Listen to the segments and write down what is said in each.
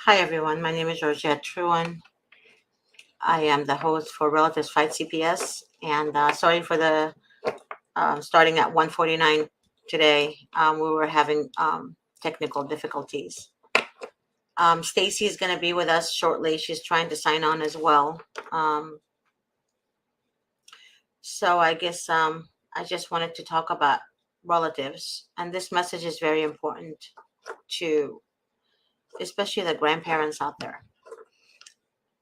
Hi everyone, my name is Georgette Truan. I am the host for Relatives Fight CPS, and sorry for the starting at 1:49 today. We were having technical difficulties. Stacy is going to be with us shortly. She's trying to sign on as well. Um, so I guess I just wanted to talk about relatives, and this message is very important to, especially the grandparents out there.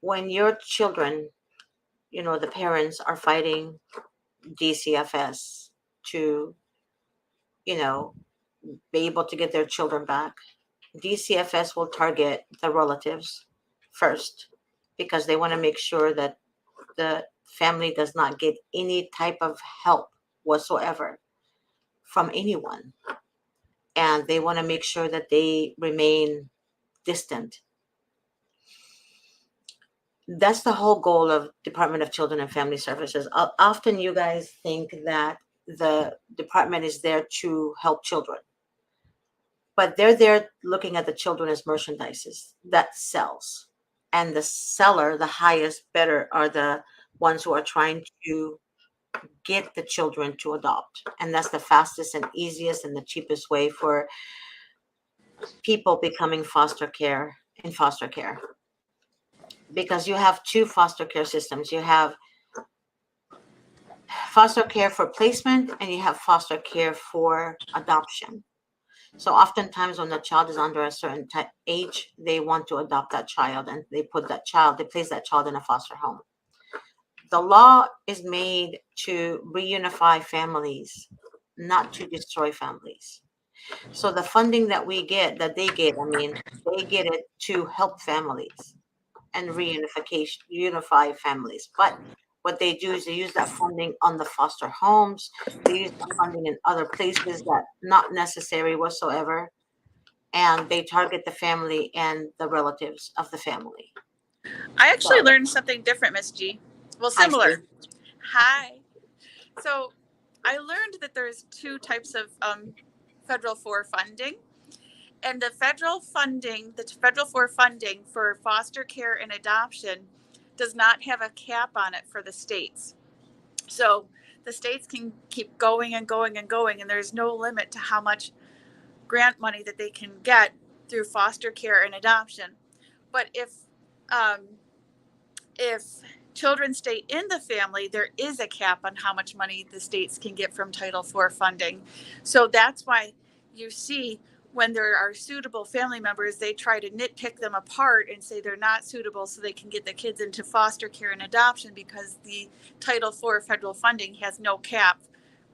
When your children, the parents are fighting DCFS to, you know, be able to get their children back. DCFS will target the relatives first because they want to make sure that the family does not get any type of help whatsoever from anyone. And they want to make sure that they remain distant. That's the whole goal of Department of Children and Family Services. Often you guys think that the department is there to help children, but they're there looking at the children as merchandises that sells. And the seller, the highest bidder, are the ones who are trying to get the children to adopt. And that's the fastest and easiest and the cheapest way for people becoming foster care. Because you have two foster care systems. You have foster care for placement and you have foster care for adoption. So oftentimes when the child is under a certain age, they want to adopt that child and they place that child in a foster home. The law is made to reunify families, not to destroy families. So the funding that they get, they get it to help families and unify families. But what they do is they use that funding on the foster homes. They use the funding in other places that not necessary whatsoever, and they target the family and the relatives of the family. I actually So learned something different, Miss G. Well, I see. similar. Hi. So I learned that there's two types of federal for funding. And the federal for funding for foster care and adoption does not have a cap on it for the states. So the states can keep going and going and going, and there's no limit to how much grant money that they can get through foster care and adoption. But um, if children stay in the family, there is a cap on how much money the states can get from Title IV funding. So that's why you see when there are suitable family members, they try to nitpick them apart and say they're not suitable so they can get the kids into foster care and adoption because the Title IV federal funding has no cap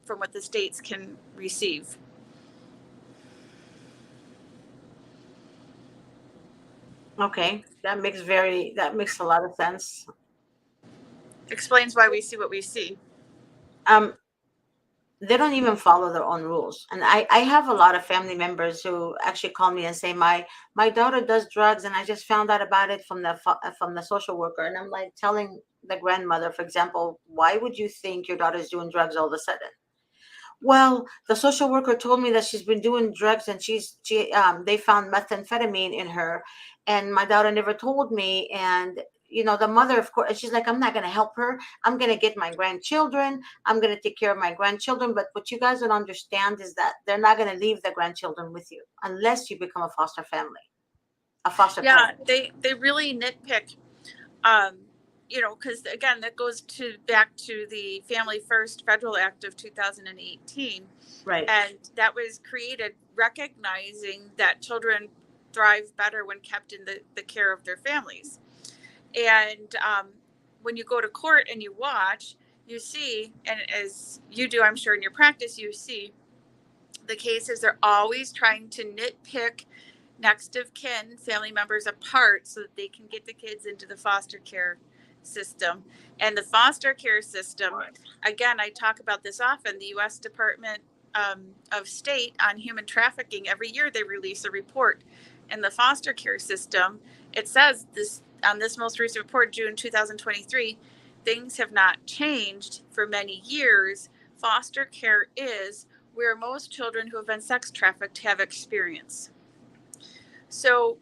from what the states can receive. Okay, that makes a lot of sense. Explains why we see what we see. Um, they don't even follow their own rules, and I have a lot of family members who actually call me and say my daughter does drugs, and I just found out about it from the social worker, and I'm like telling the grandmother, for example, why would you think your daughter's doing drugs all of a sudden? Well, the social worker told me that she's been doing drugs and they found methamphetamine in her, and my daughter never told me. And the mother, of course, she's like, I'm not going to help her. I'm going to get my grandchildren. I'm going to take care of my grandchildren. But what you guys don't understand is that they're not going to leave the grandchildren with you unless you become a foster family, a foster Yeah, parent. they really nitpick. Um, because again, that goes to back to the Family First Federal Act of 2018, Right. and that was created recognizing that children thrive better when kept in the care of their families. And when you go to court and you watch, you see, and as you do, I'm sure in your practice, you see the cases are always trying to nitpick next of kin family members apart so that they can get the kids into the foster care system. And the foster care system, again, I talk about this often, the U.S. Department of State on Human Trafficking, every year they release a report. And the foster care system, it says this on this most recent report, June 2023, things have not changed for many years. Foster care is where most children who have been sex trafficked have experience. So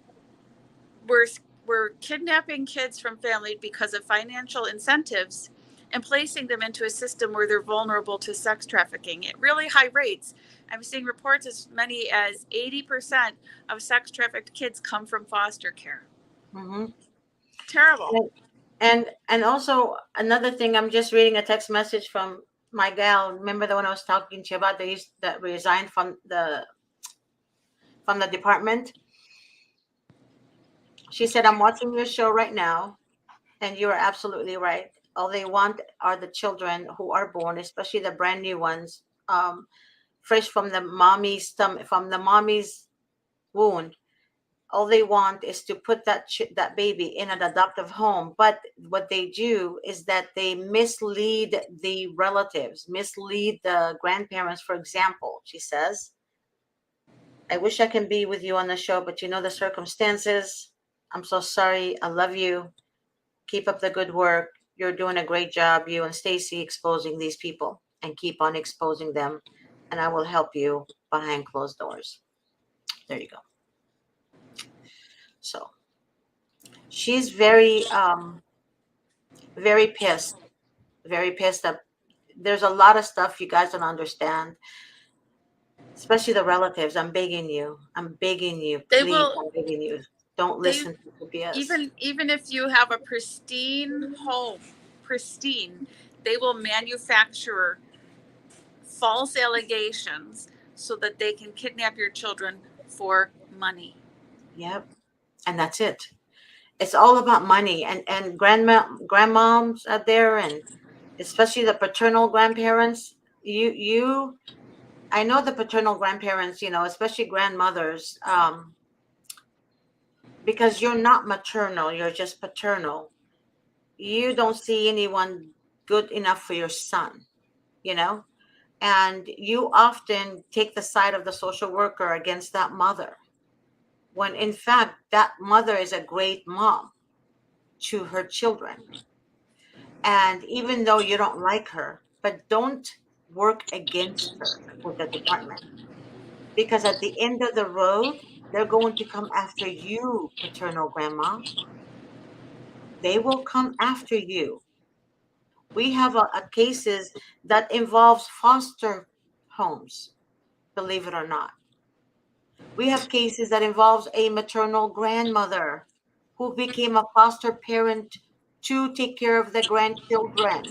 we're we're kidnapping kids from family because of financial incentives and placing them into a system where they're vulnerable to sex trafficking at really high rates. I'm seeing reports as many as 80% of sex trafficked kids come from foster care. Mm-hmm. Terrible. And also another thing, I'm just reading a text message from my gal. Remember the one I was talking to you about that resigned from the department? She said, I'm watching your show right now, and you are absolutely right. All they want are the children who are born, especially the brand new ones, fresh from the mommy's stomach, from the mommy's wound. All they want is to put that baby in an adoptive home. But what they do is that they mislead the relatives, mislead the grandparents. For example, she says, I wish I can be with you on the show, but you know the circumstances. I'm so sorry. I love you. Keep up the good work. You're doing a great job, you and Stacy, exposing these people, and keep on exposing them. And I will help you behind closed doors. There you go. So she's very pissed, very pissed that there's a lot of stuff you guys don't understand, especially the relatives. I'm begging you, They please, will I'm begging you, don't they listen to CPS. even if you have a pristine home, pristine, they will manufacture false allegations so that they can kidnap your children for money. Yep, and that's it. It's all about money, and grandmoms out there, and especially the paternal grandparents. You I know the paternal grandparents, especially grandmothers, because you're not maternal, you're just paternal. You don't see anyone good enough for your son, you know, and you often take the side of the social worker against that mother, when in fact that mother is a great mom to her children. And even though you don't like her, but don't work against her with the department, because at the end of the road, they're going to come after you, paternal grandma. They will come after you. We have a cases that involves foster homes, believe it or not. We have cases that involves a maternal grandmother who became a foster parent to take care of the grandchildren.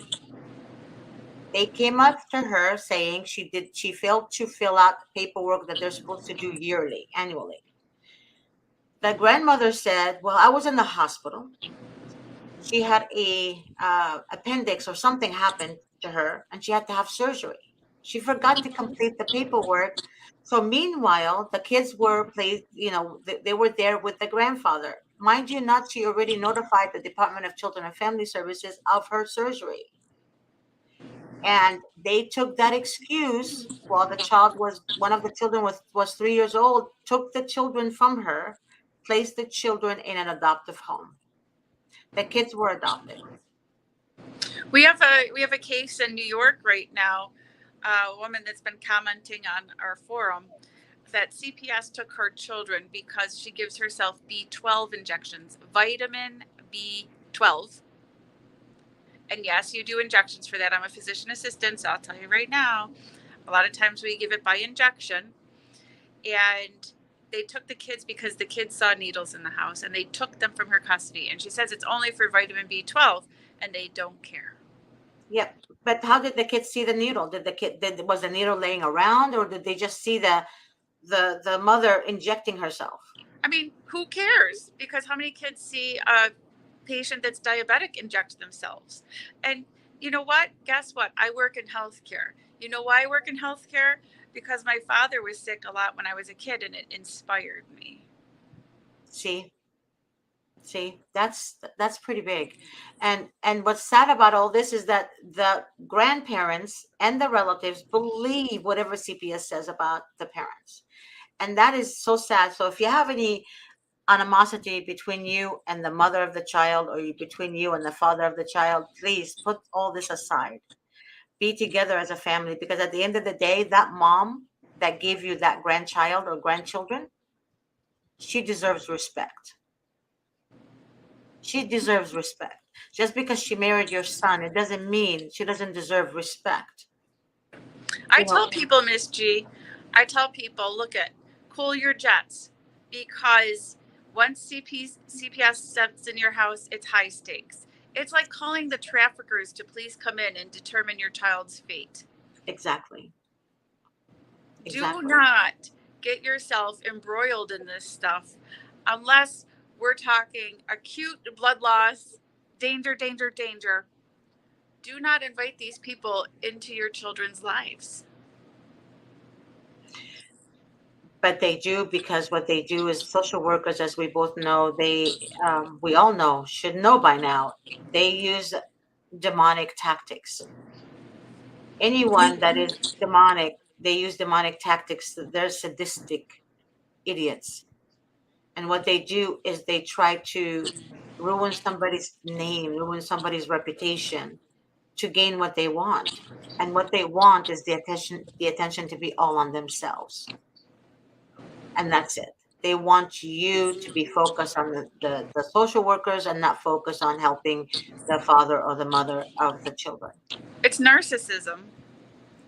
They came after her saying she failed to fill out paperwork that they're supposed to do yearly, annually. The grandmother said, "Well, I was in the hospital. She had a appendix or something happened to her, and she had to have surgery. She forgot to complete the paperwork. So meanwhile, the kids were placed. They were there with the grandfather. Mind you, not she already notified the Department of Children and Family Services of her surgery, and they took that excuse while the child was one of the children was 3 years old. Took the children from her, placed the children in an adoptive home. The kids were adopted. We have a case in New York right now, a woman that's been commenting on our forum that CPS took her children because she gives herself B12 injections, vitamin B12. And yes, you do injections for that. I'm a physician assistant, so I'll tell you right now, a lot of times we give it by injection. And they took the kids because the kids saw needles in the house and they took them from her custody. And she says it's only for vitamin B12 and they don't care. Yep. But how did the kids see the needle? Was the needle laying around, or did they just see the mother injecting herself? I mean, who cares? Because how many kids see a patient that's diabetic inject themselves? And you know what? Guess what? I work in healthcare. You know why I work in healthcare? Because my father was sick a lot when I was a kid and it inspired me. See, that's pretty big. And what's sad about all this is that the grandparents and the relatives believe whatever CPS says about the parents. And that is so sad. So if you have any animosity between you and the mother of the child, or between you and the father of the child, please put all this aside. Be together as a family, because at the end of the day, that mom that gave you that grandchild or grandchildren, she deserves respect. She deserves respect. Just because she married your son, it doesn't mean she doesn't deserve respect. I You know, tell people, Miss G, I tell people, look at cool your jets, because once CPS steps in your house, it's high stakes. It's like calling the traffickers to please come in and determine your child's fate. exactly. Do Exactly. not get yourself embroiled in this stuff unless we're talking acute blood loss, danger, danger, danger. Do not invite these people into your children's lives. But they do, because what they do is social workers, as we both know, we all know, should know by now, they use demonic tactics. Anyone that is demonic, they use demonic tactics. They're sadistic idiots. And what they do is they try to ruin somebody's name, ruin somebody's reputation to gain what they want. And what they want is the attention to be all on themselves. And that's it. They want you to be focused on the social workers and not focus on helping the father or the mother of the children. It's narcissism.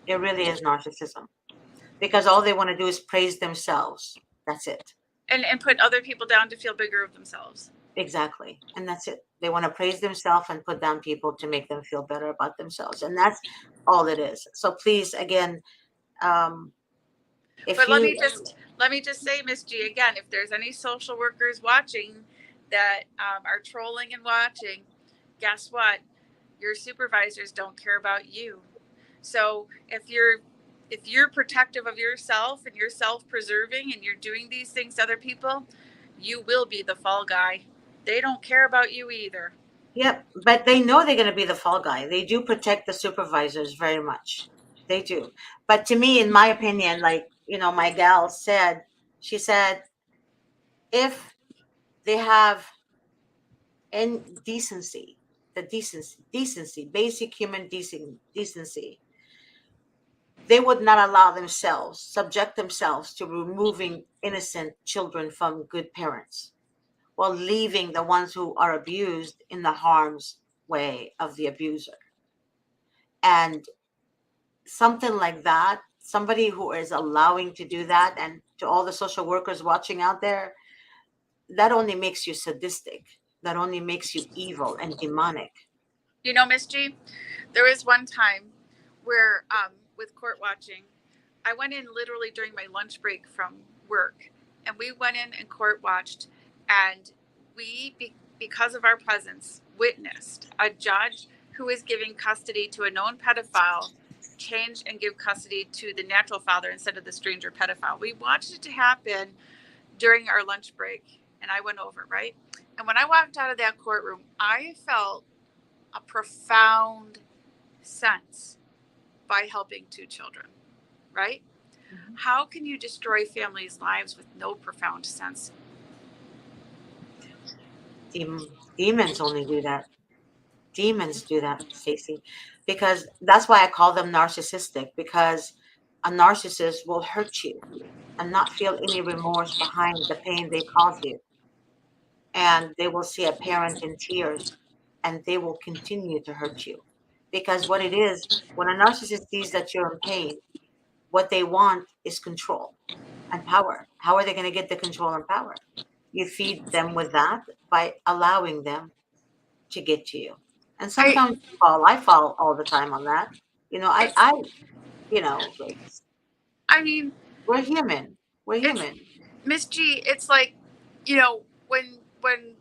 It really is narcissism, because all they want to do is praise themselves. That's it. And put other people down to feel bigger of themselves. Exactly. And that's it. They want to praise themselves and put down people to make them feel better about themselves. And that's all it is. So please, again, um, if But let me you, just say, Miss G, again, if there's any social workers watching that are trolling and watching, guess what? Your supervisors don't care about you. So if you're protective of yourself and you're self-preserving and you're doing these things to other people, you will be the fall guy. They don't care about you either. yep, but they know they're going to be the fall guy. They do protect the supervisors very much. They do. But to me, in my opinion, like, my gal said, she said, if they have in decency, decency, basic human decency, they would not allow themselves, subject themselves to removing innocent children from good parents while leaving the ones who are abused in the harm's way of the abuser. And something like that, somebody who is allowing to do that, and to all the social workers watching out there, that only makes you sadistic. That only makes you evil and demonic. You know, Miss G, there was one time where with court watching, I went in literally during my lunch break from work, and we went in and court watched, and because of our presence, witnessed a judge who is giving custody to a known pedophile change and give custody to the natural father instead of the stranger pedophile. We watched it happen during our lunch break, and I went over, right? And when I walked out of that courtroom, I felt a profound sense by helping two children, right? Mhm. How can you destroy families' lives with no profound sense? Demons only do that. Demons do that, Stacey, because that's why I call them narcissistic, because a narcissist will hurt you and not feel any remorse behind the pain they cause you. And they will see a parent in tears and they will continue to hurt you. Because what it is, when a narcissist sees that you're in pain, what they want is control and power. How are they going to get the control and power? You feed them with that by allowing them to get to you. And I sometimes I fall all the time on that. You know, it's I mean we're human. We're it's human. Miss G, it's like, when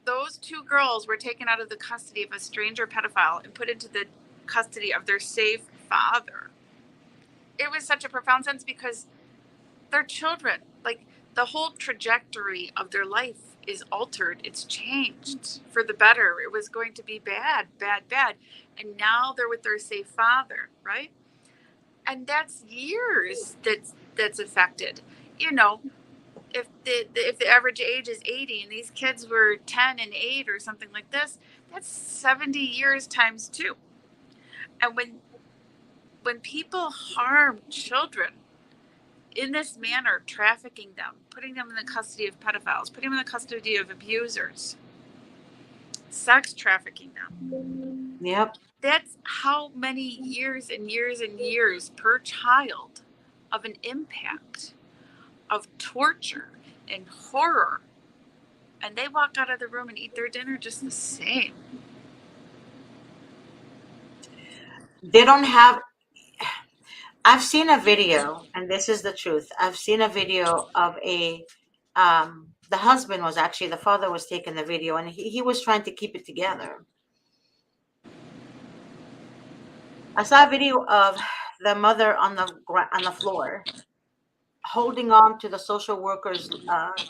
those two girls were taken out of the custody of a stranger pedophile and put into the custody of their safe father, it was such a profound sense because they're children. Like, the whole trajectory of their life is altered. It's changed for the better. It was going to be bad, bad, bad. And now they're with their safe father, right? And that's years that's affected. You know, if the average age is 80 and these kids were 10 and 8 or something like this, that's 70 years times 2. And when people harm children in this manner, trafficking them, putting them in the custody of pedophiles, putting them in the custody of abusers, sex trafficking them. Yep. That's how many years and years and years per child of an impact, of torture and horror. And they walk out of the room and eat their dinner just the same. They don't have. I've seen a video, and this is the truth. I've seen a video of a. The husband was actually, the father was taking the video, and he was trying to keep it together. I saw a video of the mother on on the floor, holding on to the social worker's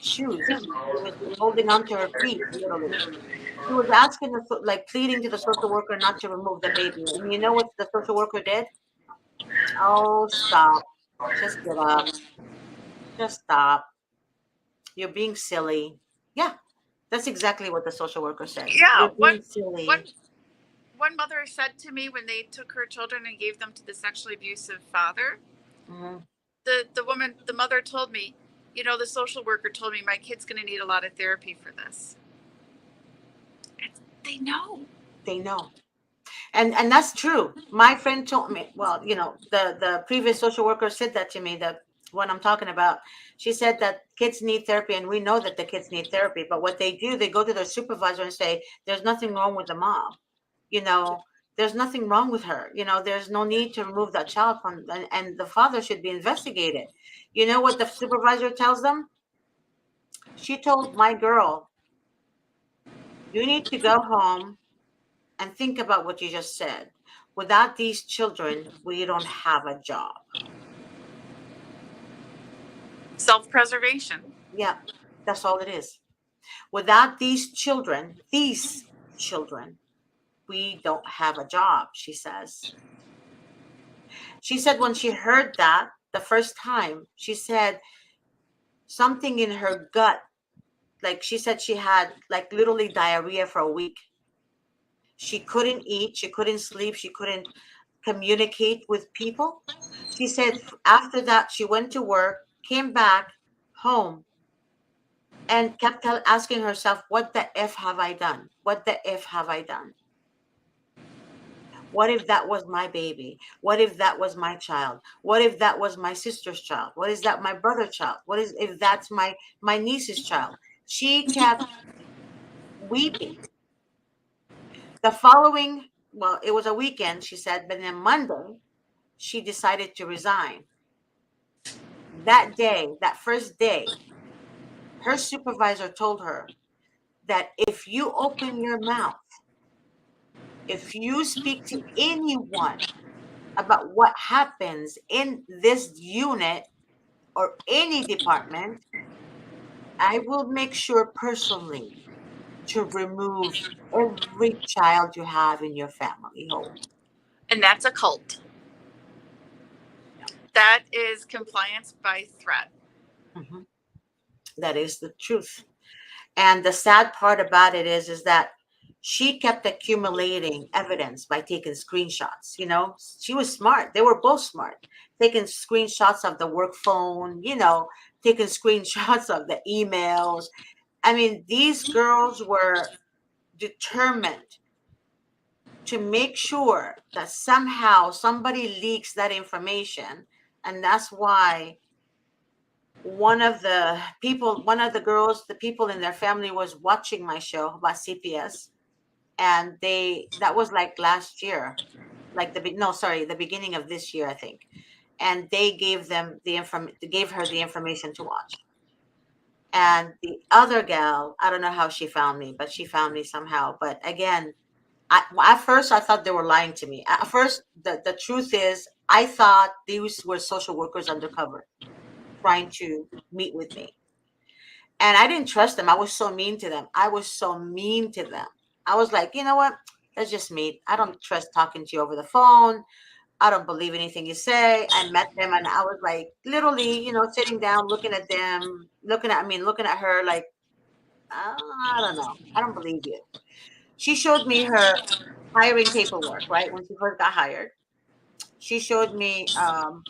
shoes. He was holding on to her feet, literally. He was asking, like pleading to the social worker not to remove the baby. And you know what the social worker did? Oh, stop. Just get up. Just stop. You're being silly. Yeah, that's exactly what the social worker said. Yeah, You're being silly. one one mother said to me when they took her children and gave them to the sexually abusive father, Hmm. the mother told me, you know, the social worker told me my kid's going to need a lot of therapy for this. They know. They know. And that's true. My friend told me, well, the previous social worker said that to me, that what I'm talking about. She said that kids need therapy, and we know that the kids need therapy, but what they do, they go to their supervisor and say, there's nothing wrong with the mom. You know, there's nothing wrong with her. There's no need to remove that child from, and the father should be investigated. You know what the supervisor tells them? She told my girl, you need to go home and think about what you just said. Without these children, we don't have a job. Self-preservation. Yeah, that's all it is. Without these children, we don't have a job, she says. She said when she heard that the first time, she said something in her gut, like she said she had like literally diarrhea for a week. She couldn't eat, she couldn't sleep, she couldn't communicate with people. She said after that, she went to work, came back home, and kept asking herself, what the F have I done? What the F have I done? What if that was my baby? What if that was my child? What if that was my sister's child? What is that my brother's child? What is if that's my niece's child? She kept weeping. The following, well, it was a weekend, she said, but then Monday, she decided to resign. That day, that first day, her supervisor told her that if you open your mouth, if you speak to anyone about what happens in this unit or any department, I will make sure personally to remove every child you have in your family home. And that's a cult. That is compliance by threat. Mhm. That is the truth. And the sad part about it is that she kept accumulating evidence by taking screenshots. She was smart. They were both smart. Taking screenshots of the work phone, taking screenshots of the emails. I mean, these girls were determined to make sure that somehow somebody leaks that information. And that's why one of the girls, the people in their family was watching my show about CPS. And that was like last year, like no, sorry, the beginning of this year, I think. And they gave her the information to watch. And the other gal, I don't know how she found me, but she found me somehow. But again, at first I thought they were lying to me. At first, the truth is, I thought these were social workers undercover trying to meet with me. And I didn't trust them. I was so mean to them. I was so mean to them. I was like, you know what? Let's just meet. I don't trust talking to you over the phone. I don't believe anything you say. I met them and I was like, literally, sitting down, looking at them, looking at her like, I don't know. I don't believe you. She showed me her hiring paperwork, right? When she first got hired. She showed me um,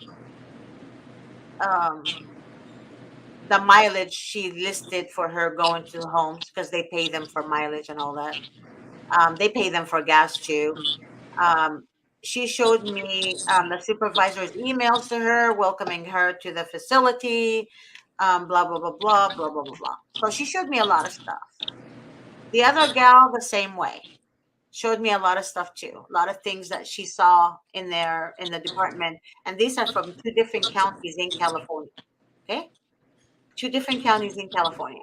the mileage she listed for her going to homes because they pay them for mileage and all that. They pay them for gas too. Um, she showed me the supervisor's emails to her, welcoming her to the facility, blah, blah, blah, blah, blah, blah, blah, blah. So she showed me a lot of stuff. The other gal, the same way, showed me a lot of stuff too, a lot of things that she saw in the department. And these are from two different counties in California. Okay. Two different counties in California.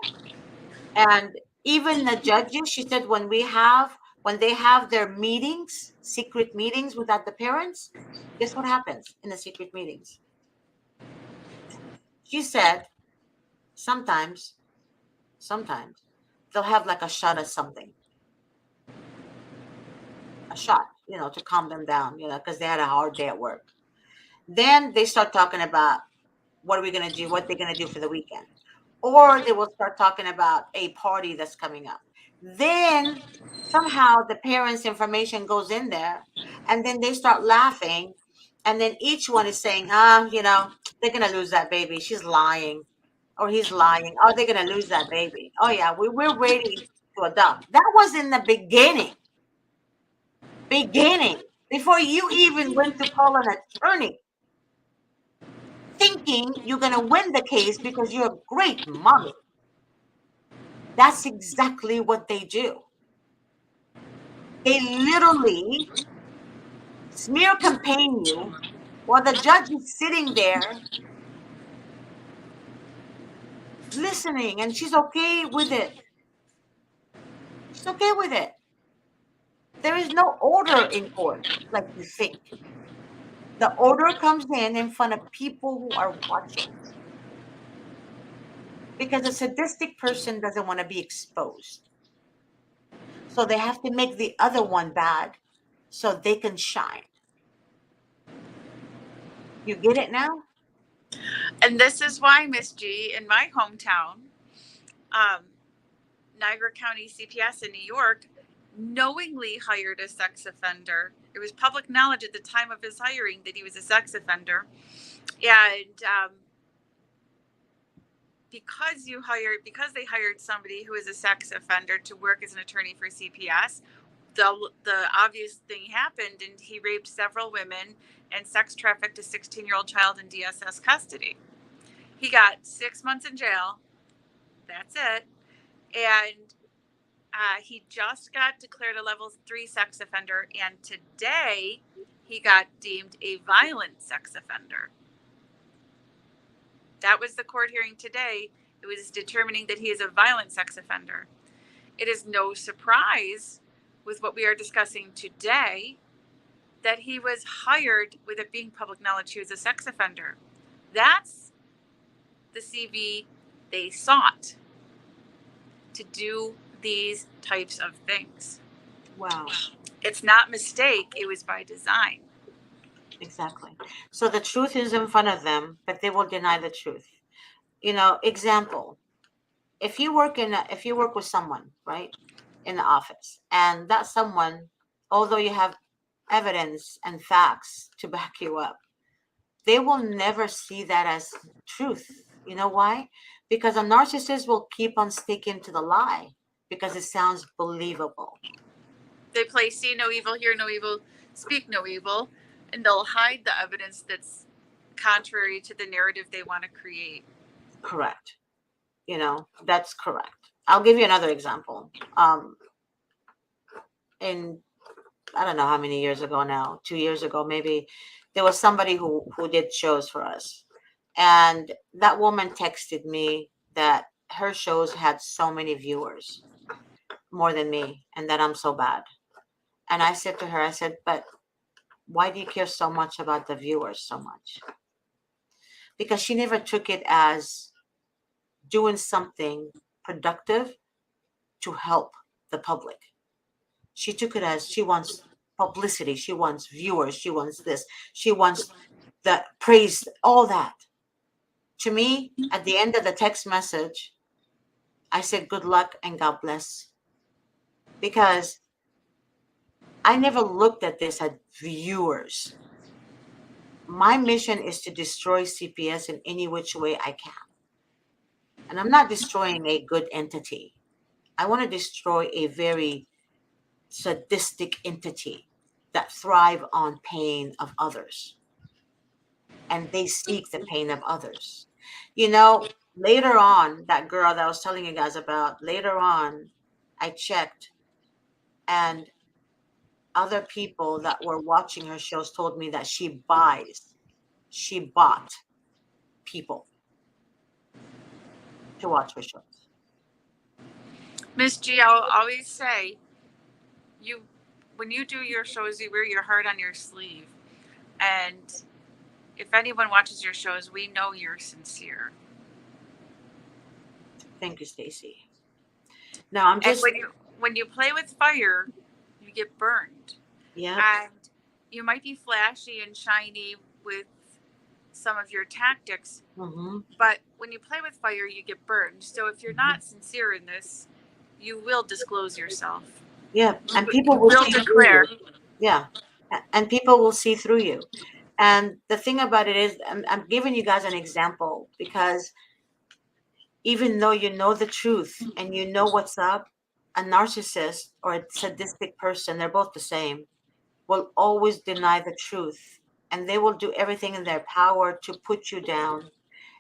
And even the judges, she said, when they have their meetings, secret meetings without the parents, guess what happens in the secret meetings? She said sometimes, sometimes they'll have like a shot of something, a shot, to calm them down, because they had a hard day at work. Then they start talking about what are we going to do, what they're going to do for the weekend. Or they will start talking about a party that's coming up. Then somehow the parents' information goes in there, and then they start laughing. And then each one is saying, they're going to lose that baby. She's lying, or he's lying. Oh, they're going to lose that baby. Oh, yeah, we're ready to adopt. That was in the beginning, before you even went to call an attorney, thinking you're going to win the case because you're a great mommy. That's exactly what they do. They literally smear campaign you while the judge is sitting there listening, and she's okay with it. She's okay with it. There is no order in court like you think. The order comes in front of people who are watching, because a sadistic person doesn't want to be exposed. So they have to make the other one bad so they can shine. You get it now? And this is why, Miss G, in my hometown, um, Niagara County CPS in New York knowingly hired a sex offender. It was public knowledge at the time of his hiring that he was a sex offender. And because they hired somebody who is a sex offender to work as an attorney for CPS, the obvious thing happened, and he raped several women and sex trafficked a 16-year-old child in DSS custody. He got 6 months in jail. That's it. And he just got declared a level 3 sex offender, and today he got deemed a violent sex offender. That was the court hearing today. It was determining that he is a violent sex offender. It is no surprise with what we are discussing today that he was hired with it being public knowledge he was a sex offender. That's the CV they sought to do these types of things. Wow. It's not mistake, it was by design. Exactly. So the truth is in front of them, but they will deny the truth. Example, if you work with someone, right, in the office, and that someone, although you have evidence and facts to back you up, they will never see that as truth. You know why? Because a narcissist will keep on sticking to the lie because it sounds believable. They play see no evil, hear no evil, speak no evil, and they'll hide the evidence that's contrary to the narrative they want to create. Correct. That's correct. I'll give you another example. In I don't know how many years ago now, 2 years ago maybe, there was somebody who did shows for us, and that woman texted me that her shows had so many viewers, more than me, and that I'm so bad. And I said to her, I said, but why do you care so much about the viewers so much? Because she never took it as doing something productive to help the public. She took it as she wants publicity, she wants viewers, she wants this, she wants the praise, all that. To me, at the end of the text message, I said good luck and God bless. Because I never looked at this as viewers. My mission is to destroy CPS in any which way I can. And I'm not destroying a good entity. I want to destroy a very sadistic entity that thrive on pain of others, and they seek the pain of others. You know, later on, that girl that I was telling you guys about, later on, I checked, and other people that were watching her shows told me that she bought people to watch her shows. Miss G, I'll always say, you, when you do your shows, you wear your heart on your sleeve. And if anyone watches your shows, we know you're sincere. Thank you, Stacy. Now I'm And just, when you play with fire, you get burned. yeah. And you might be flashy and shiny with some of your tactics, Hmm. but when you play with fire, you get burned. So if you're Hmm. not sincere in this, you will disclose yourself. Yeah, and people You will will see through declare. you. Yeah, and people will see through you. And the thing about it is, I'm giving you guys an example because even though you know the truth and you know what's up, a narcissist or a sadistic person, they're both the same, will always deny the truth, and they will do everything in their power to put you down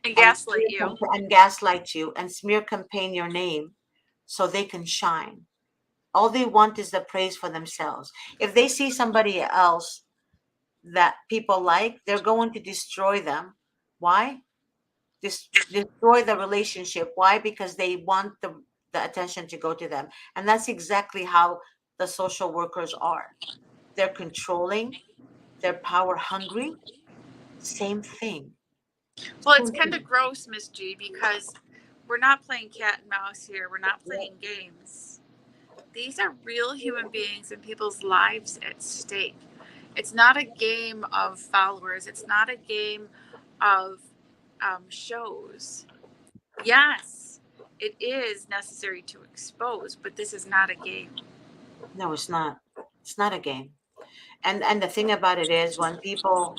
And and gaslight you. and gaslight you and smear campaign your name so they can shine. All they want is the praise for themselves. If they see somebody else that people like, they're going to destroy them. Why? Destroy the relationship. Why? Because they want the attention to go to them. And that's exactly how the social workers are. They're controlling, they're power hungry. Same thing. Well, it's Same kind thing. of gross, Miss G, because we're not playing cat and mouse here. We're not Yeah. playing games. These are real human beings and people's lives at stake. It's not a game of followers. It's not a game of shows. Yes, it is necessary to expose, but this is not a game. No, it's not. It's not a game. And the thing about it is when people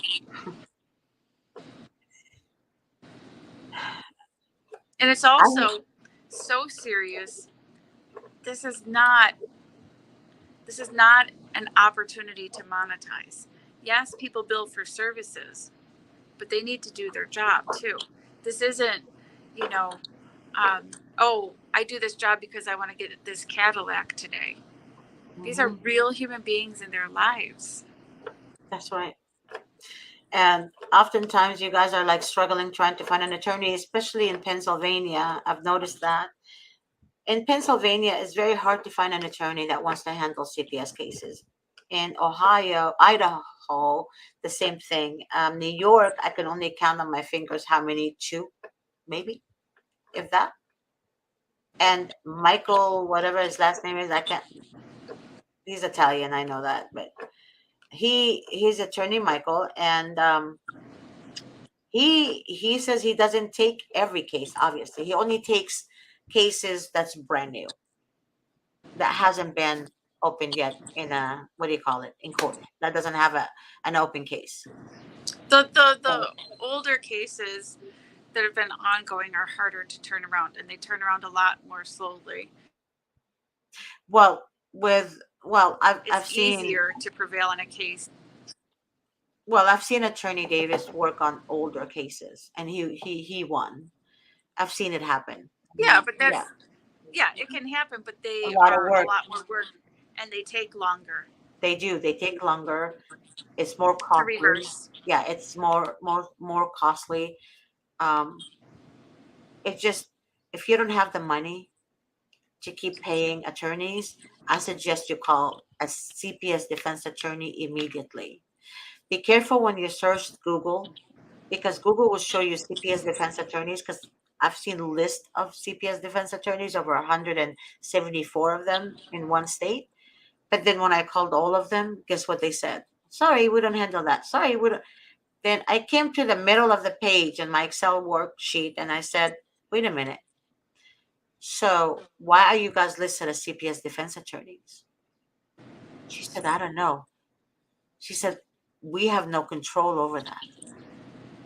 And it's I also so serious. This is not this is not an opportunity to monetize. Yes, people bill for services, but they need to do their job too. This isn't, you know, oh, I do this job because I want to get this Cadillac today. These are Mhm, real human beings in their lives. that's right. And oftentimes you guys are like struggling trying to find an attorney, especially in Pennsylvania. I've noticed that. In Pennsylvania, it's very hard to find an attorney that wants to handle CPS cases. In Ohio, Idaho, the same thing. New York, I can only count on my fingers how many, two, maybe, if that. And Michael, whatever his last name is, I can't. He's Italian, I know that, but he's attorney Michael, and he says he doesn't take every case. Obviously, he only takes cases that's brand new, that hasn't been opened yet in a, what do you call it, in court, that doesn't have an open case. The older cases that have been ongoing are harder to turn around, and they turn around a lot more slowly. Well, with well, I've It's seen easier to prevail in a case. I've seen Attorney Davis work on older cases, and he won. I've seen it happen. Yeah, but Yeah, that's yeah, it can happen, but a they lot of are a work. lot more work and they take longer They do. They take longer. It's more to costly. reverse. Yeah, it's more costly. Um, it's just, if you don't have the money to keep paying attorneys, I suggest you call a CPS defense attorney immediately. Be careful when you search Google, because Google will show you CPS defense attorneys. Because I've seen a list of CPS defense attorneys, over 174 of them in one state. But then when I called all of them, guess what they said? Sorry, we don't handle that. Sorry, we don't. Then I came to the middle of the page in my Excel worksheet and I said, wait a minute. So why are you guys listed as CPS defense attorneys? She said, I don't know. She said, we have no control over that.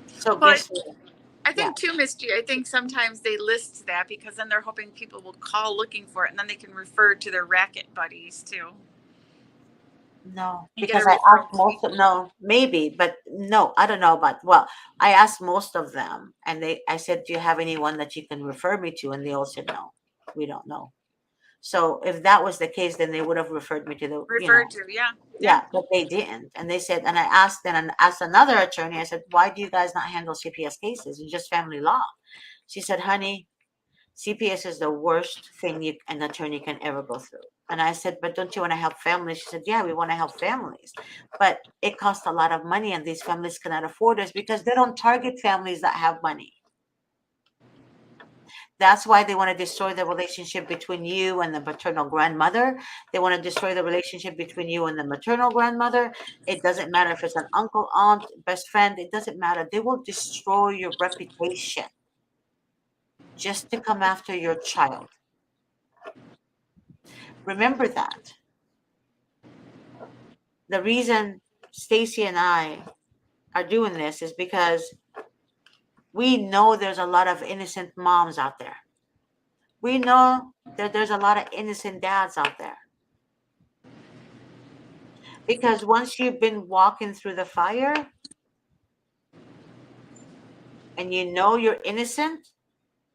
So But guess what? I Yeah. think too, Misty, I think sometimes they list that because then they're hoping people will call looking for it and then they can refer to their racket buddies too. No, and get a because I referral asked to most me. of, no, maybe, but no, I don't know about, well, I asked most of them and I said, do you have anyone that you can refer me to? And they all said, no, we don't know. So if that was the case, then they would have referred me to the, Referred to, yeah, yeah. yeah, but they didn't. And they said, and I asked then and asked another attorney, I said, why do you guys not handle CPS cases? It's just family law. She said, honey, CPS is the worst thing an attorney can ever go through. And I said, but don't you want to help families? She said, yeah, we want to help families. But it costs a lot of money and these families cannot afford us because they don't target families that have money. That's why they want to destroy the relationship between you and the maternal grandmother. They want to destroy the relationship between you and the maternal grandmother. It doesn't matter if it's an uncle, aunt, best friend, it doesn't matter. They will destroy your reputation just to come after your child. Remember that. The reason Stacy and I are doing this is because we know there's a lot of innocent moms out there. We know that there's a lot of innocent dads out there. Because once you've been walking through the fire and you know you're innocent,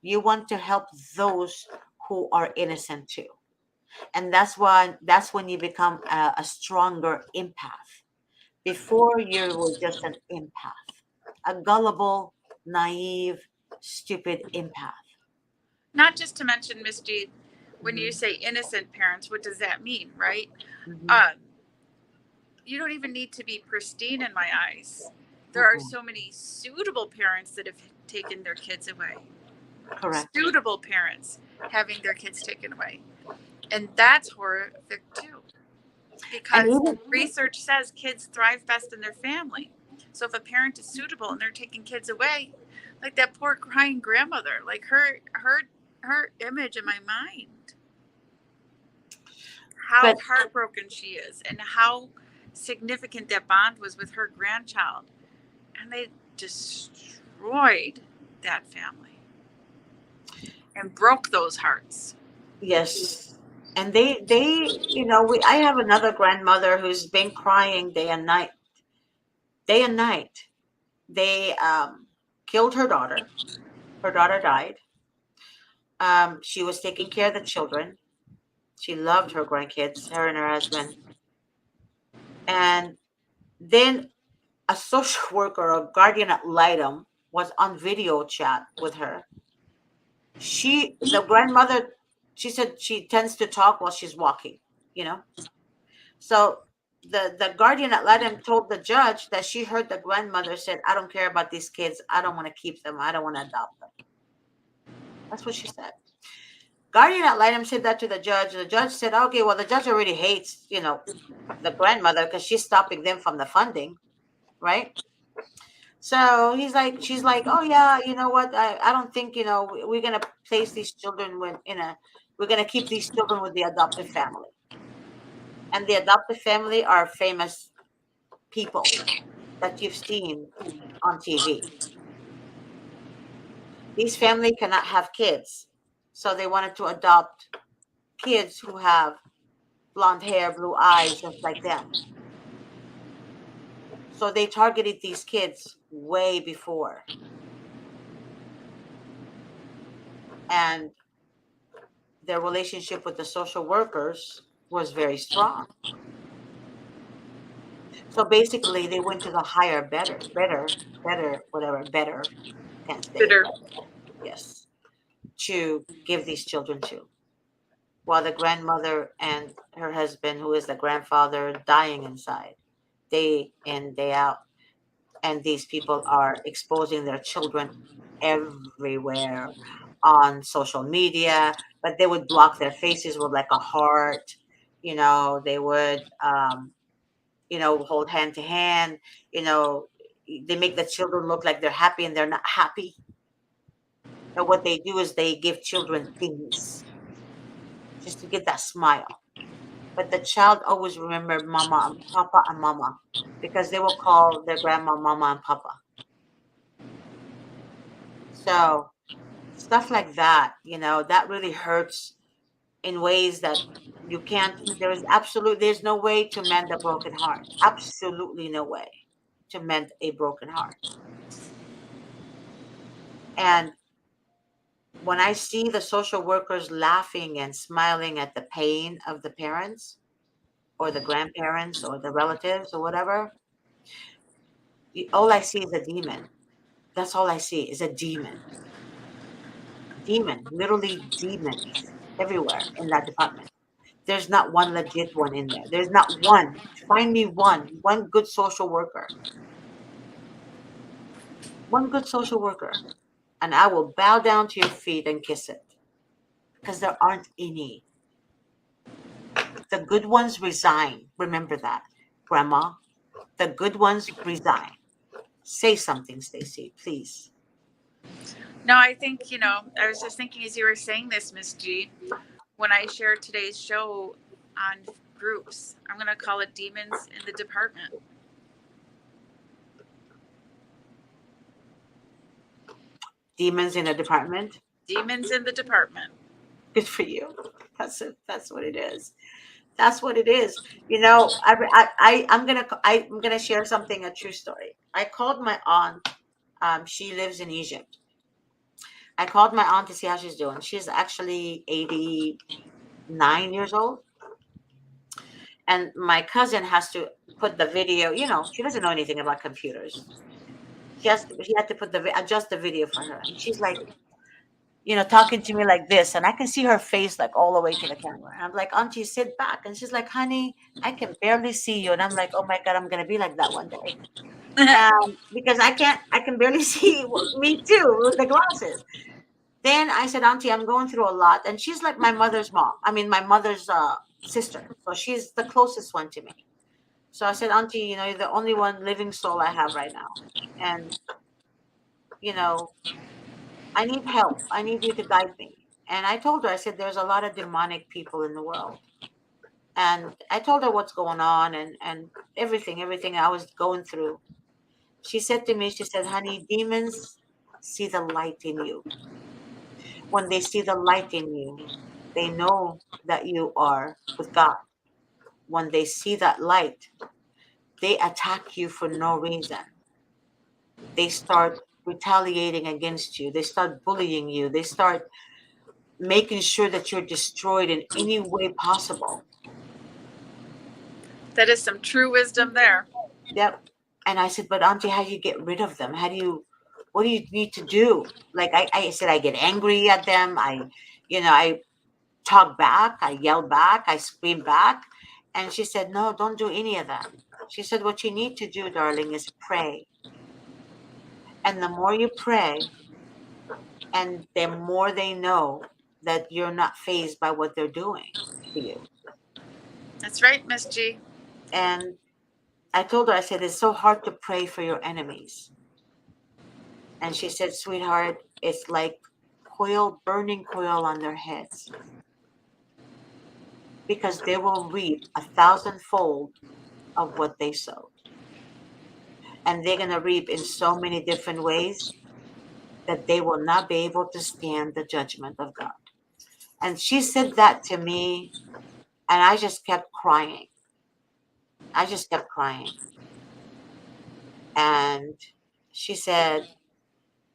you want to help those who are innocent too. And that's when you become a stronger empath. Before you were just an empath, a gullible, naive, stupid empath. Not just to mention, Miss G, when you Mhm, say innocent parents, what does that mean, right? mhm, Um, you don't even need to be pristine in my eyes. There are mhm. so many suitable parents that have taken their kids away. Correct. Suitable parents having their kids taken away. And that's horrific too. And Because even research says kids thrive best in their family. So if a parent is suitable and they're taking kids away, like that poor crying grandmother, like her image in my mind, how but heartbroken she is and how significant that bond was with her grandchild. And they destroyed that family and broke those hearts. yes. And we I have another grandmother who's been crying day and night. Day and night. They killed her daughter. Her daughter died. She was taking care of the children. She loved her grandkids, her and her husband. And then a social worker or guardian ad litem was on video chat with her. The grandmother, she said she tends to talk while she's walking, you know. So the guardian ad litem told the judge that she heard the grandmother said, "I don't care about these kids. I don't want to keep them. I don't want to adopt them." That's what she said. Guardian ad litem said that to the judge. The judge said, "Okay, well, the judge already hates, the grandmother because she's stopping them from the funding, right?" So she's like, oh yeah, you know what? I don't think we're gonna place these children we're gonna keep these children with the adoptive family, and the adoptive family are famous people that you've seen on TV. These family cannot have kids, so they wanted to adopt kids who have blonde hair, blue eyes, just like them. So they targeted these kids way before, and their relationship with the social workers was very strong. So basically, they went to the higher, better, whatever, better, can't say it, Bitter. but yes, to give these children to. While the grandmother and her husband, who is the grandfather, dying inside day in, day out. And these people are exposing their children everywhere on social media, but they would block their faces with like a heart. They would hold hand to hand. You know, they make the children look like they're happy and they're not happy. And what they do is they give children things just to get that smile. But the child always remembered mama and papa and mama because they will call their grandma mama and papa. So stuff like that, that really hurts in ways that You can't, there's no way to mend a broken heart. Absolutely no way to mend a broken heart. And when I see the social workers laughing and smiling at the pain of the parents or the grandparents or the relatives or whatever, all I see is a demon. That's all I see is a demon. Demon, literally demons everywhere in that department. There's not one legit one in there. There's not one. Find me one good social worker. One good social worker. And I will bow down to your feet and kiss it. Because there aren't any. The good ones resign. Remember that, Grandma. The good ones resign. Say something, Stacy, please. No, I think, I was just thinking as you were saying this, Miss G, when I share today's show on groups, I'm going to call it Demons in the Department. Demons in a department. Demons in the Department. Good for you. That's it. That's what it is. That's what it is. I'm gonna share something, a true story. I called my aunt. She lives in Egypt. I called my aunt to see how she's doing. She's actually 89 years old, and my cousin has to put the video. She doesn't know anything about computers. He had to adjust the video for her, and she's like, talking to me like this, and I can see her face like all the way to the camera. And I'm like, Auntie, sit back. And she's like, honey, I can barely see you. And I'm like, oh my God, I'm gonna be like that one day. Because I can barely see me too with the glasses. Then I said, Auntie, I'm going through a lot. And she's like my mother's mom. I mean, my mother's sister. So she's the closest one to me. So I said, Auntie, you're the only one living soul I have right now. And, you know, I need help. I need you to guide me. And I told her, I said, there's a lot of demonic people in the world. And I told her what's going on and everything I was going through. She said to me, she said, honey, demons see the light in you. When they see the light in you, they know that you are with God. When they see that light, they attack you for no reason. They start retaliating against you. They start bullying you. They start making sure that you're destroyed in any way possible. That is some true wisdom there. Yep. And I said, but Auntie, how do you get rid of them? What do you need to do? Like I said, I get angry at them. I talk back, I yell back, I scream back. And she said, no, don't do any of that. She said, what you need to do, darling, is pray. And the more you pray, and the more they know that you're not fazed by what they're doing to you. That's right, Miss G. And I told her, I said, it's so hard to pray for your enemies. And she said, sweetheart, it's like burning coil on their heads. Because they will reap 1,000-fold of what they sowed. And they're going to reap in so many different ways that they will not be able to stand the judgment of God. And she said that to me, and I just kept crying. I just kept crying. And she said,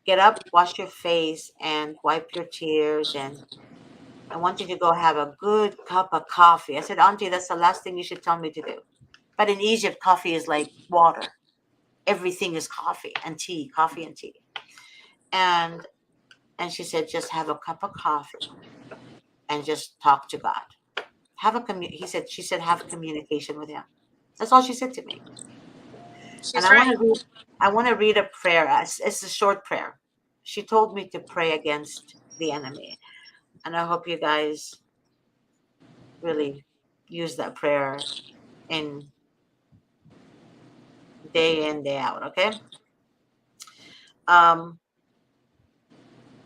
get up, wash your face, and wipe your tears. And I want you to go have a good cup of coffee. I said, Auntie, that's the last thing you should tell me to do. But in Egypt, coffee is like water. Everything is coffee and tea, coffee and tea. And she said, just have a cup of coffee and just talk to God. She said, have communication with him. That's all she said to me. And She's right. I want to read a prayer. It's a short prayer. She told me to pray against the enemy. And I hope you guys really use that prayer in day in, day out. Okay. Um,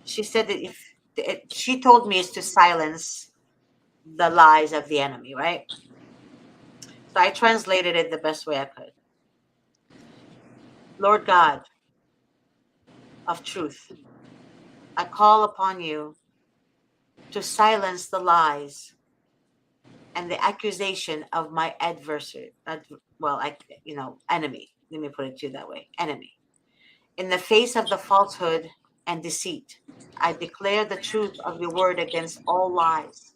she said that she told me is to silence the lies of the enemy, right? So I translated it the best way I could. Lord God of truth, I call upon you to silence the lies and the accusation of my adversary, well, enemy. Let me put it to you that way, enemy. In the face of the falsehood and deceit, I declare the truth of your word against all lies.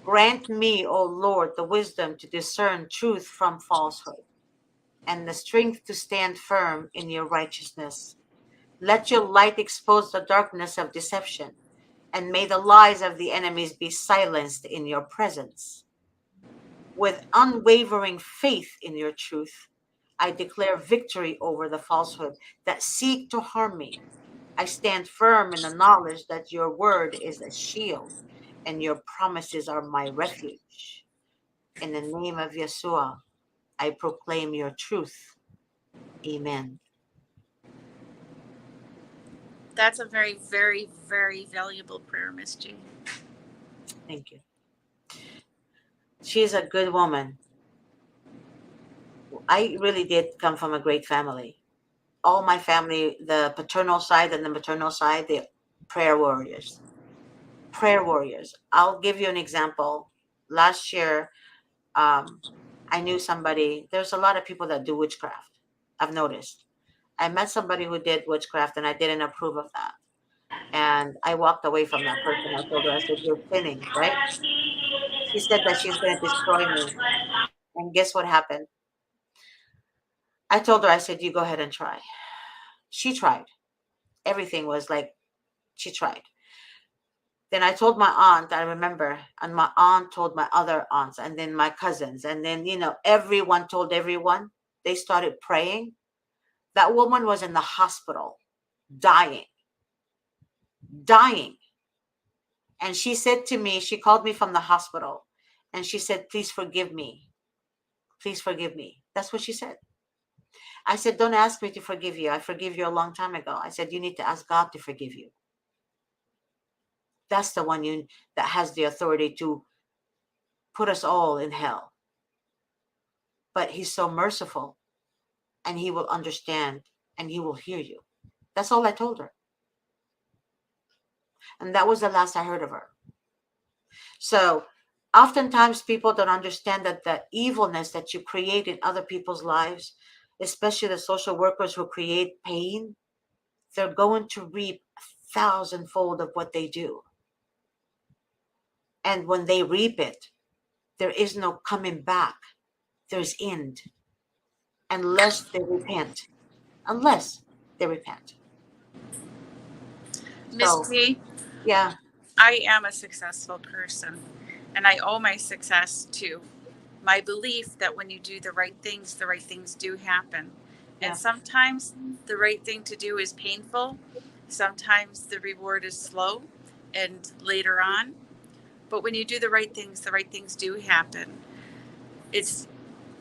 Grant me, O Lord, the wisdom to discern truth from falsehood and the strength to stand firm in your righteousness. Let your light expose the darkness of deception, and may the lies of the enemies be silenced in your presence. With unwavering faith in your truth, I declare victory over the falsehood that seek to harm me. I stand firm in the knowledge that your word is a shield and your promises are my refuge. In the name of Yeshua, I proclaim your truth. Amen. That's a very, very, very valuable prayer, Miss G. Thank you. She is a good woman. I really did come from a great family. All my family, the paternal side and the maternal side, they prayer warriors. Prayer warriors. I'll give you an example. Last year, um, I knew somebody. There's a lot of people that do witchcraft. I've noticed. I met somebody who did witchcraft, and I didn't approve of that. And I walked away from that person. I told her, I said, "You're sinning, right?" She said that she's going to destroy me. And guess what happened? I told her, I said, "You go ahead and try." She tried. Everything was like she tried. Then I told my aunt, I remember, and my aunt told my other aunts, and then my cousins, and then, everyone told everyone. They started praying. That woman was in the hospital, dying, dying. And she said to me, she called me from the hospital, and she said, "Please forgive me. Please forgive me." That's what she said. I said, "Don't ask me to forgive you. I forgive you a long time ago." I said, "You need to ask God to forgive you. That's the one that has the authority to put us all in hell. But he's so merciful, and he will understand, and he will hear you." That's all I told her. And that was the last I heard of her. So oftentimes people don't understand that the evilness that you create in other people's lives, especially the social workers who create pain, they're going to reap a thousandfold of what they do. And when they reap it, there is no coming back. There's end. Unless they repent. Unless they repent. Miss So, G, yeah, I am a successful person, and I owe my success to my belief that when you do the right things do happen. And yeah, sometimes the right thing to do is painful, sometimes the reward is slow and later on. But when you do the right things do happen. It's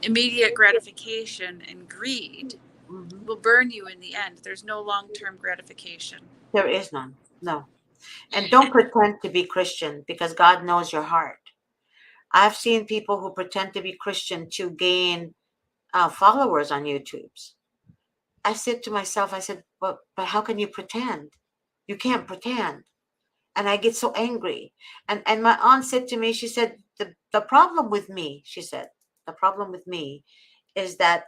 immediate gratification, and greed hmm, will burn you in the end. There's no long term gratification. there is none. No. And don't pretend to be Christian because God knows your heart. I've seen people who pretend to be Christian to gain followers on YouTube's. I said to myself, I said, but how can you pretend? You can't pretend. And I get so angry. And my aunt said to me, she said, the problem with me, she said, the problem with me is that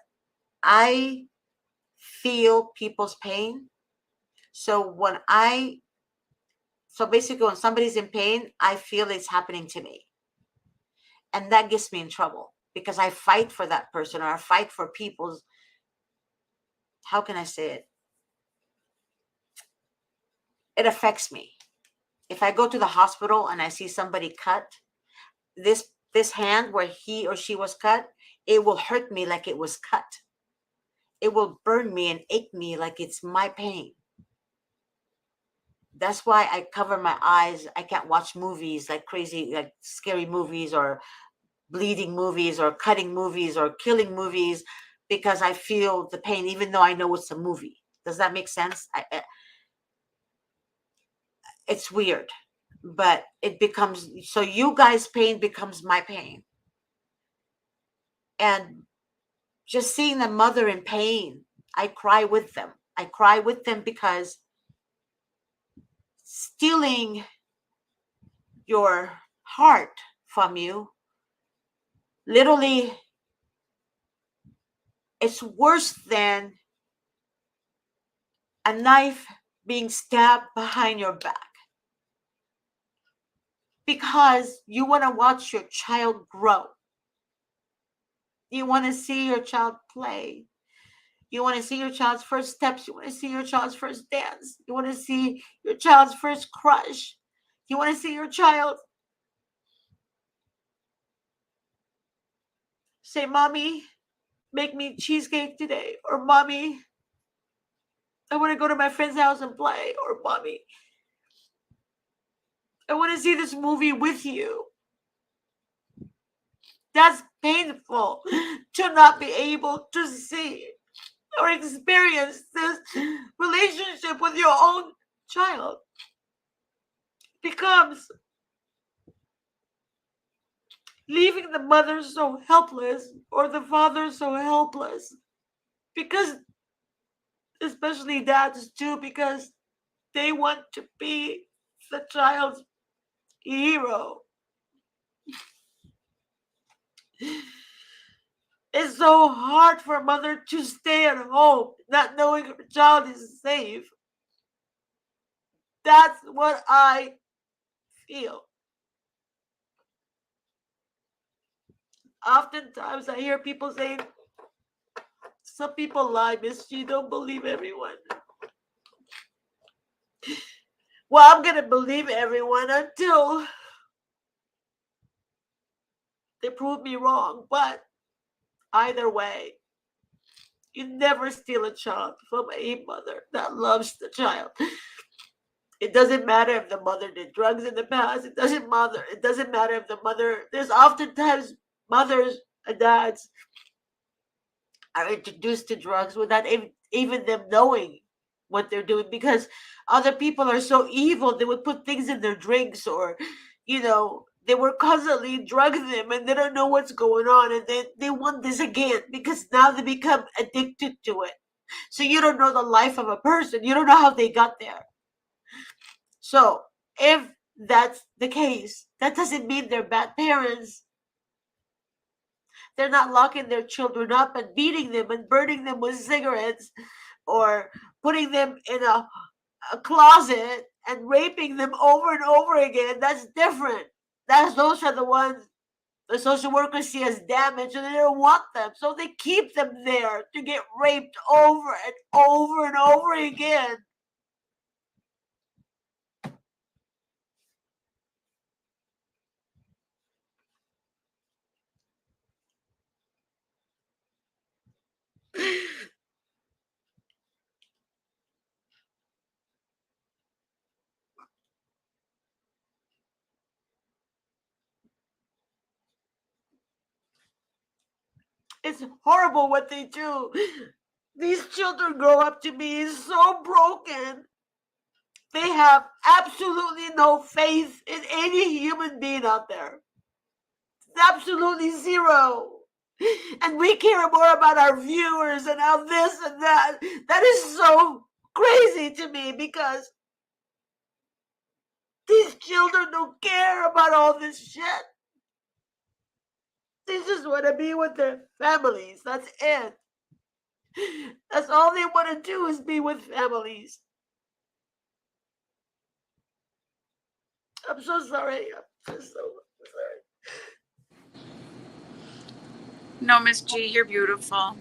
I feel people's pain. So so basically when somebody's in pain, I feel it's happening to me. And that gets me in trouble because I fight for that person, or I fight for people's, how can I say it? It affects me. If I go to the hospital and I see somebody cut, this hand where he or she was cut, it will hurt me like it was cut. It will burn me and ache me like it's my pain. That's why I cover my eyes. I can't watch movies like crazy, like scary movies or bleeding movies or cutting movies or killing movies, because I feel the pain even though I know it's a movie. Does that make sense? It's weird, but it becomes, so you guys' pain becomes my pain. And just seeing the mother in pain, I cry with them. I cry with them because stealing your heart from you literally, it's worse than a knife being stabbed behind your back, because you want to watch your child grow. You want to see your child play. You want to see your child's first steps. You want to see your child's first dance. You want to see your child's first crush. You want to see your child say, "Mommy, make me cheesecake today." Or, "Mommy, I want to go to my friend's house and play." Or, "Mommy, I want to see this movie with you." That's painful, to not be able to see or experience this relationship with your own child. Becomes leaving the mother so helpless, or the father so helpless, because, especially dads too, because they want to be the child's hero. It's so hard for a mother to stay at home not knowing her child is safe. That's what I feel. Oftentimes I hear people saying, "Some people lie, Miss G, don't believe everyone." Well, I'm gonna believe everyone until they prove me wrong. But either way, you never steal a child from a mother that loves the child. It doesn't matter if the mother did drugs in the past. It doesn't matter. It doesn't matter if the mother. There's oftentimes mothers and dads are introduced to drugs without even them knowing what they're doing, because other people are so evil. They would put things in their drinks, or, they were constantly drugging them, and they don't know what's going on, and they want this again because now they become addicted to it. So you don't know the life of a person. You don't know how they got there. So if that's the case, that doesn't mean they're bad parents. They're not locking their children up and beating them and burning them with cigarettes, or putting them in a closet and raping them over and over again. That's different. Those are the ones the social workers see as damage, and they don't want them. So they keep them there to get raped over and over and over again. It's horrible what they do. These children grow up to be so broken. They have absolutely no faith in any human being out there. Absolutely zero. And we care more about our viewers and how this and that. That is so crazy to me, because these children don't care about all this shit. They just want to be with their families. That's it. That's all they want to do, is be with families. I'm so sorry. I'm just so sorry. No, Miss G, you're beautiful.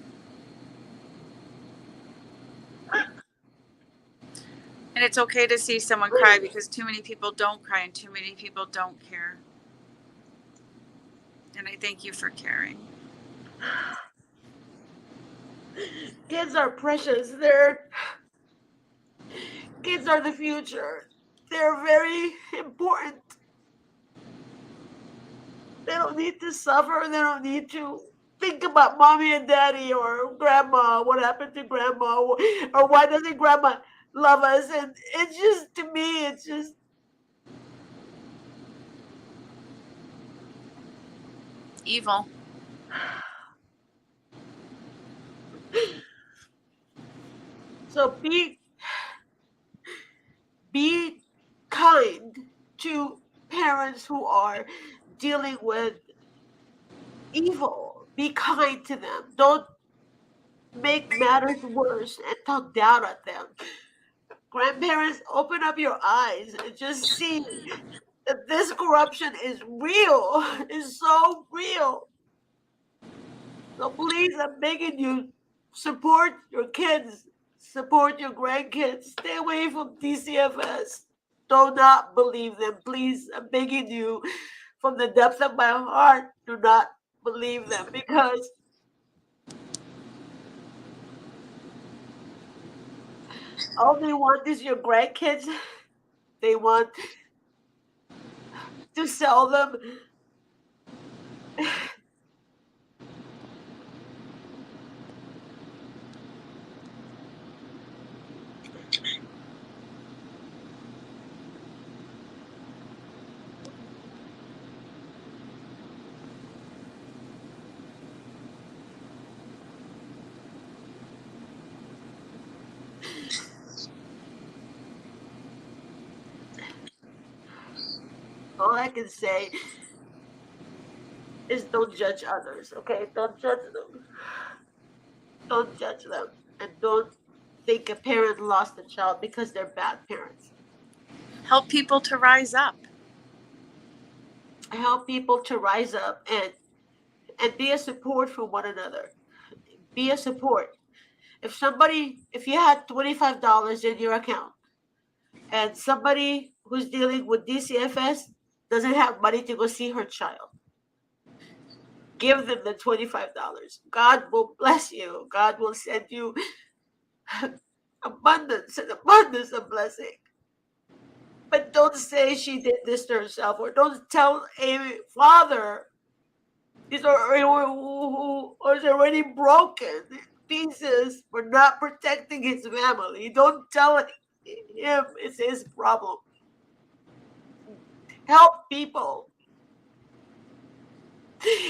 And it's okay to see someone cry, because too many people don't cry and too many people don't care. And I thank you for caring. Kids are precious. Kids are the future. They're very important. They don't need to suffer. They don't need to think about mommy and daddy or grandma. What happened to grandma? Or why doesn't grandma love us? And it's just, to me, it's just. Evil. So be kind to parents who are dealing with evil. Be kind to them. Don't make matters worse and talk down at them. Grandparents, open up your eyes and just see that this corruption is real. It's so real. So please, I'm begging you, support your kids, support your grandkids. Stay away from DCFS. Do not believe them. Please, I'm begging you from the depths of my heart, do not believe them because all they want is your grandkids. They want to sell them. All I can say is don't judge others, okay? Don't judge them. Don't judge them. And don't think a parent lost a child because they're bad parents. Help people to rise up. Help people to rise up and be a support for one another. Be a support. If you had $25 in your account and somebody who's dealing with DCFS doesn't have money to go see her child, give them the $25. God will bless you. God will send you abundance and abundance of blessing. But don't say she did this to herself, or don't tell a father is already broken pieces for not protecting his family. Don't tell him it's his problem. Help people.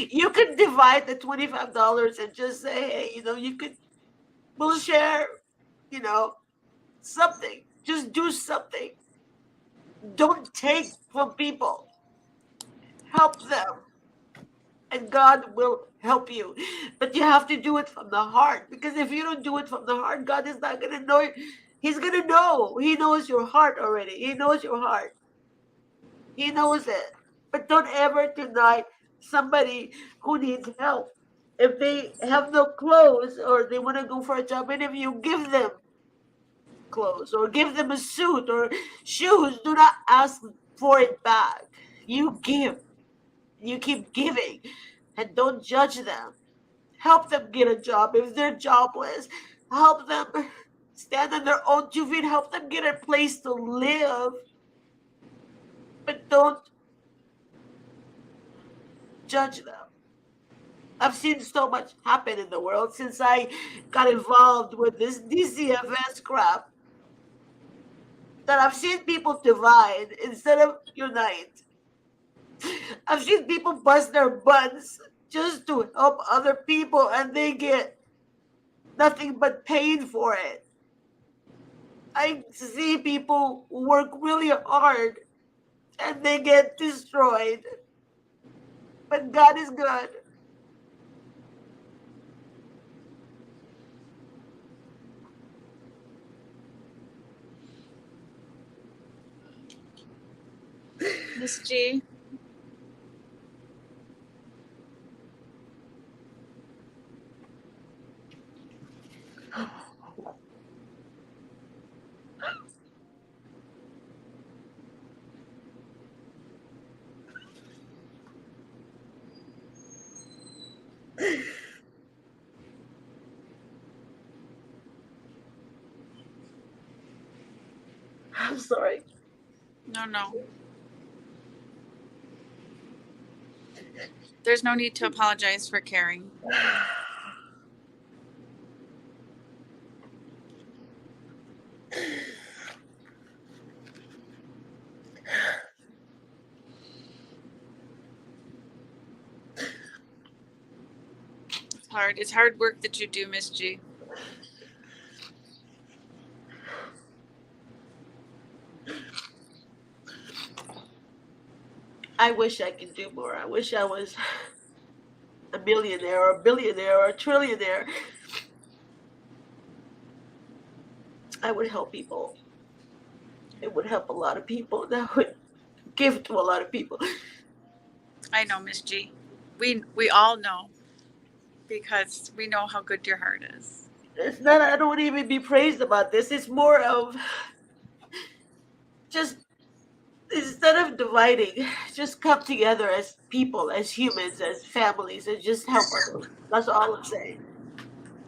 You can divide the $25 and just say, hey, we'll share, you know, something. Just do something. Don't take from people. Help them. And God will help you. But you have to do it from the heart. Because if you don't do it from the heart, God is not going to know. He's going to know. He knows your heart already. He knows your heart. He knows it. But don't ever deny somebody who needs help. If they have no clothes or they want to go for a job interview, give them clothes or give them a suit or shoes. Do not ask for it back. You give. You keep giving and don't judge them. Help them get a job if they're jobless. Help them stand on their own 2 feet. Help them get a place to live. But don't judge them. I've seen so much happen in the world since I got involved with this DCFS crap that I've seen people divide instead of unite. I've seen people bust their butts just to help other people and they get nothing but pain for it. I see people work really hard and they get destroyed. But God is good. Miss G. I'm sorry. No. There's no need to apologize for caring. It's hard. It's hard work that you do, Miss G. I wish I could do more. I wish I was a millionaire or a billionaire or a trillionaire, I would help people. It would help a lot of people. That would give to a lot of people. I know, Miss G. We all know because we know how good your heart is. It's not, I don't even be praised about this. It's more of just, instead of dividing, just come together as people, as humans, as families, and just help others. That's all I'm saying.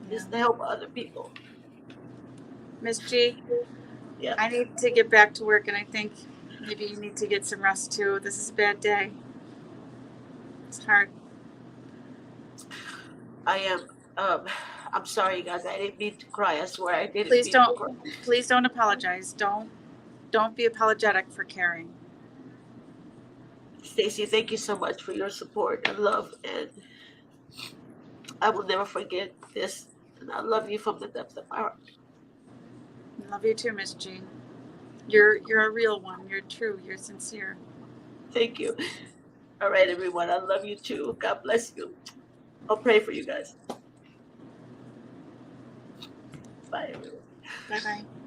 Yeah. Just to help other people. Miss G, Yeah, I need to get back to work, and I think maybe you need to get some rest too. This is a bad day. It's hard. I am. Um, I'm sorry, guys. I didn't mean to cry. I swear, I didn't Please mean to don't. cry. Please don't apologize. Don't be apologetic for caring. Stacy, thank you so much for your support and love, and I will never forget this. And I love you from the depths of my heart. Love you too, Miss G. You're a real one. You're true. You're sincere. Thank you. All right, everyone. I love you too. God bless you. I'll pray for you guys. Bye, everyone. Bye bye.